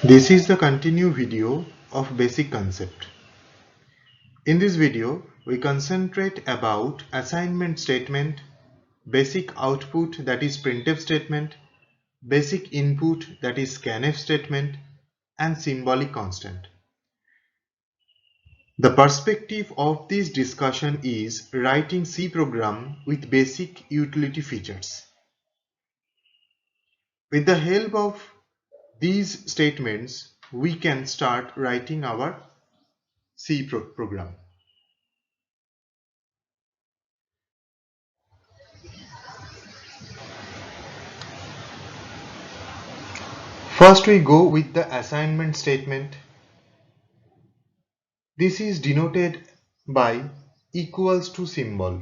This is the continued video of basic concept. In this video, we concentrate about assignment statement, basic output that is printf statement, basic input that is scanf statement, and symbolic constant. The perspective of this discussion is writing C program with basic utility features. With the help of these statements, we can start writing our C program. First we go with the assignment statement. This is denoted by equals to symbol.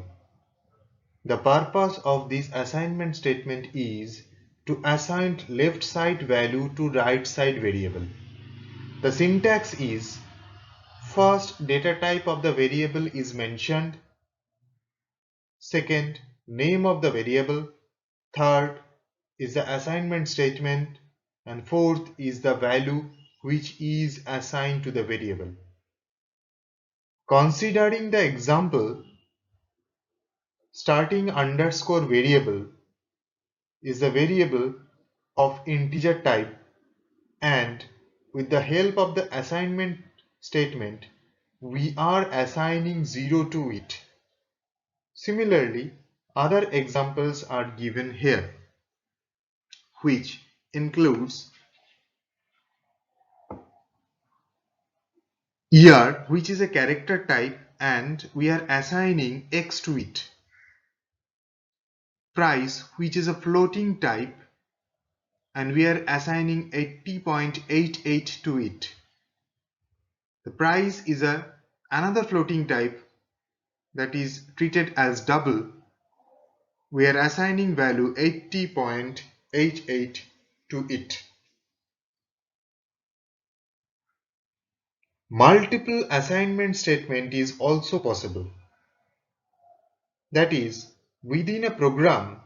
The purpose of this assignment statement is to assign left side value to right side variable. The syntax is: first, data type of the variable is mentioned. Second, name of the variable. Third is the assignment statement. And fourth is the value which is assigned to the variable. Considering the example, starting underscore variable is a variable of integer type, and with the help of the assignment statement, we are assigning 0 to it. Similarly, other examples are given here, which includes year, which is a character type, and we are assigning x to it. Price, which is a floating type, and we are assigning 80.88 to it. The price is another floating type that is treated as double. We are assigning value 80.88 to it. Multiple assignment statement is also possible. That is, within a program,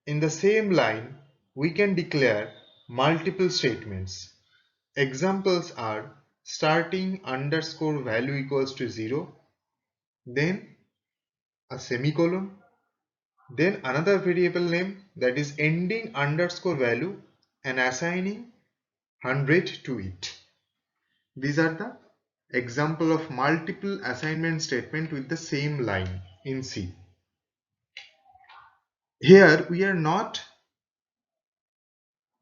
in the same line, we can declare multiple statements. Examples are starting underscore value equals to 0, then a semicolon, then another variable name that is ending underscore value and assigning 100 to it. These are the example of multiple assignment statement with the same line in C. Here we are not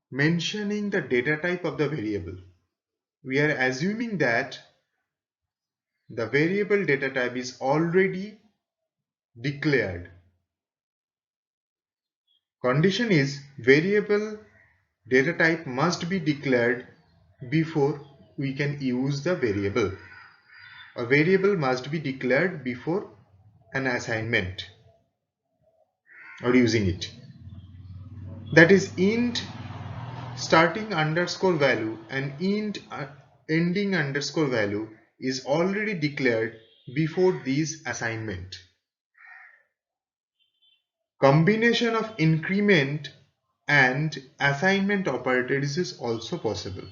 mentioning the data type of the variable. We are assuming that the variable data type is already declared. Condition is variable data type must be declared before we can use the variable. A variable must be declared before an assignment or using it. That is, int starting underscore value and int ending underscore value is already declared before this assignment. Combination of increment and assignment operators is also possible.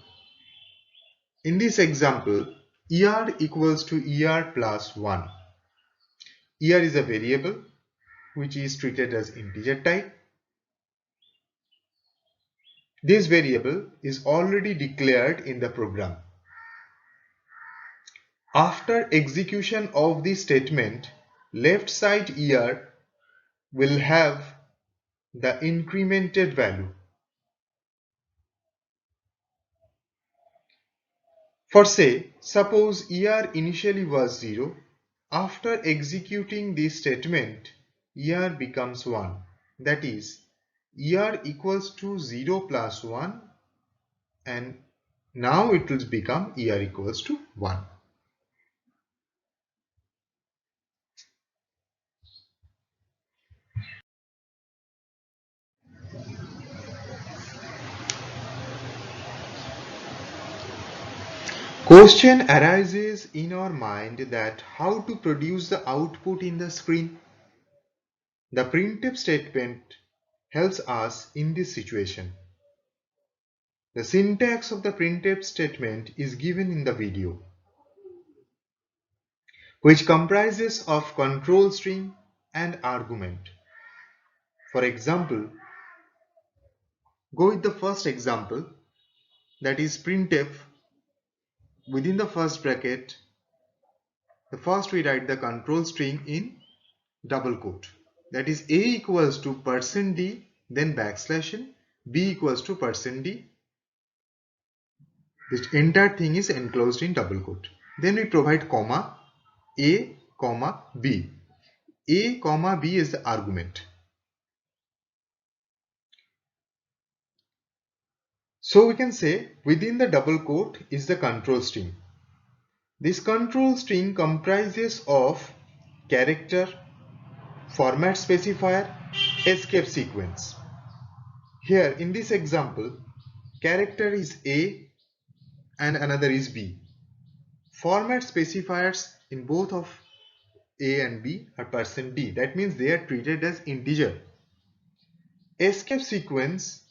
In this example, ER equals to ER plus 1. ER is a variable which is treated as integer type. This variable is already declared in the program. After execution of this statement, left side ER will have the incremented value. For say, suppose ER initially was 0. After executing this statement, ER becomes 1. That is, ER equals to 0 plus 1, and now it will become ER equals to 1. Question arises in our mind that how to produce the output in the screen. The printf statement helps us in this situation. The syntax of the printf statement is given in the video, which comprises of control string and argument. For example, go with the first example, that is printf. Within the first bracket, the first we write the control string in double quote, that is a equals to %d, then \n, b equals to %d. This entire thing is enclosed in double quote. Then we provide comma a comma b. A comma b is the argument. So we can say within the double quote is the control string. This control string comprises of character, format specifier, escape sequence. Here in this example, character is A and another is B. Format specifiers in both of A and B are %d. That means they are treated as integer. Escape sequence,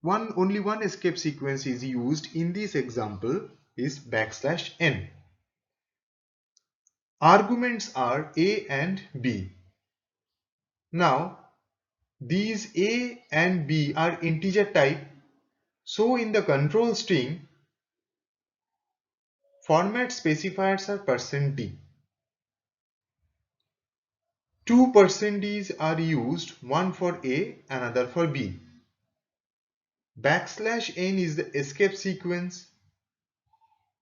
only one escape sequence is used in this example is \n. Arguments are A and B. Now these A and B are integer type, so in the control string format specifiers are %d. Two %ds are used, one for A, another for B. \n is the escape sequence.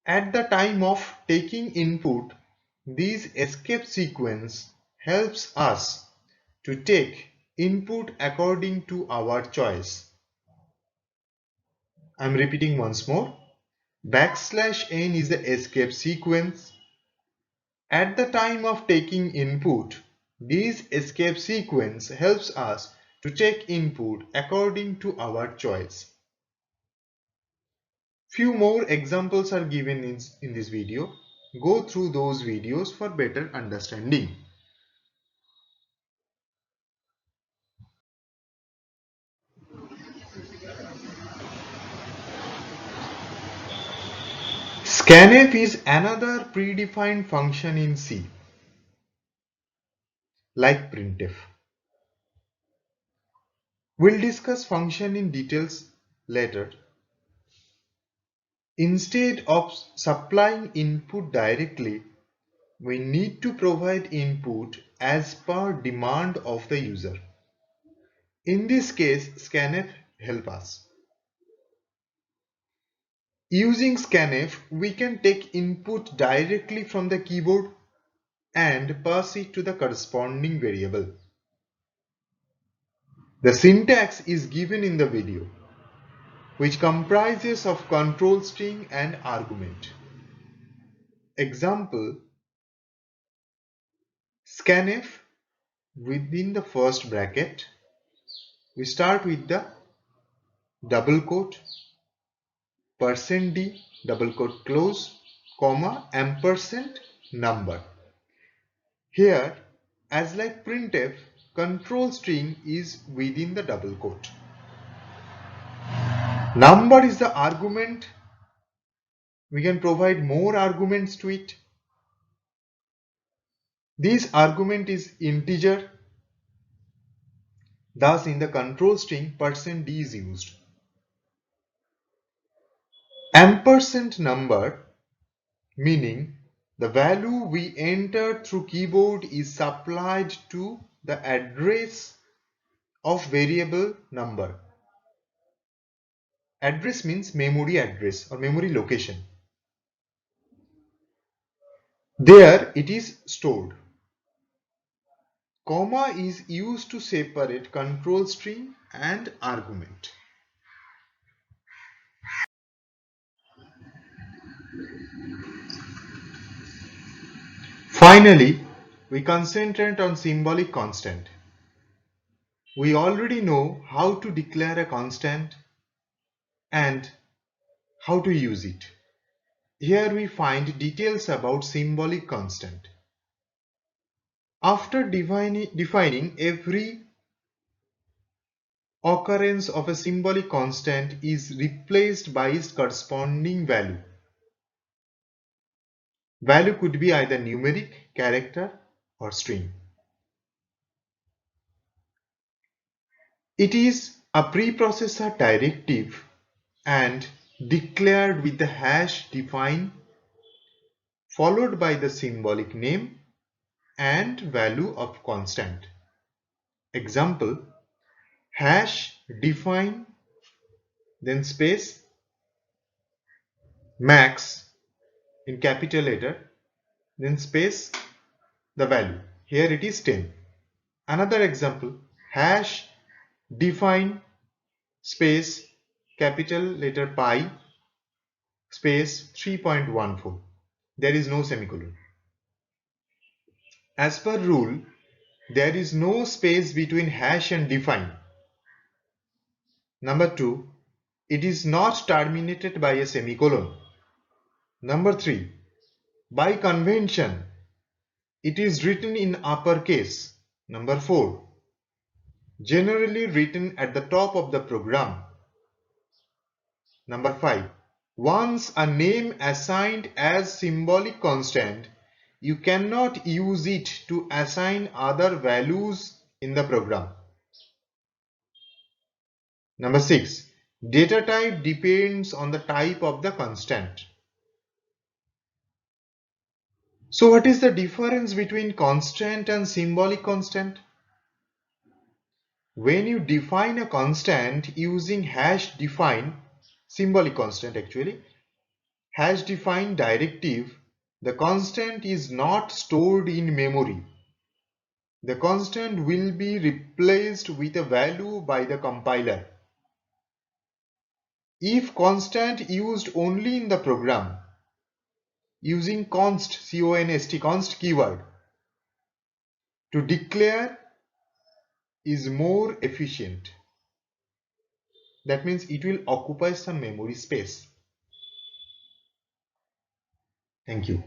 At the time of taking input, this escape sequence helps us to take input according to our choice. I am repeating once more. \n is the escape sequence. At the time of taking input, this escape sequence helps us to take input according to our choice. Few more examples are given in this video. Go through those videos for better understanding. Scanf is another predefined function in C, like printf. We'll discuss function in details later. Instead of supplying input directly, we need to provide input as per demand of the user. In this case, Scanf helps us. Using Scanf, we can take input directly from the keyboard and pass it to the corresponding variable. The syntax is given in the video, which comprises of control string and argument. Example, Scanf within the first bracket, we start with the double quote, %d, double quote close, comma, ampersand number. Here, as like printf, control string is within the double quote. Number is the argument. We can provide more arguments to it. This argument is integer. Thus, in the control string, %d is used. Ampersand number, meaning the value we enter through keyboard is supplied to the address of variable number. Address means memory address or memory location. There it is stored. Comma is used to separate control string and argument. Finally, we concentrate on symbolic constant. We already know how to declare a constant and how to use it. Here we find details about symbolic constant. After defining every occurrence of a symbolic constant is replaced by its corresponding value. Value could be either numeric, character, or string. It is a preprocessor directive and declared with the hash define followed by the symbolic name and value of constant. Example, hash define then space max in capital letter then space the value. Here it is 10. Another example, hash define space capital letter pi space 3.14. There is no semicolon. As per rule, there is no space between hash and define. Number 2, it is not terminated by a semicolon. Number 3, by convention, it is written in uppercase. Number 4, generally written at the top of the program. Number 5, once a name assigned as symbolic constant, you cannot use it to assign other values in the program. Number 6, data type depends on the type of the constant. So what is the difference between constant and symbolic constant? When you define a constant using hash define, symbolic constant actually, hash define directive, the constant is not stored in memory. The constant will be replaced with a value by the compiler. If constant used only in the program, using const, C-O-N-S-T, const keyword to declare is more efficient. That means it will occupy some memory space. Thank you.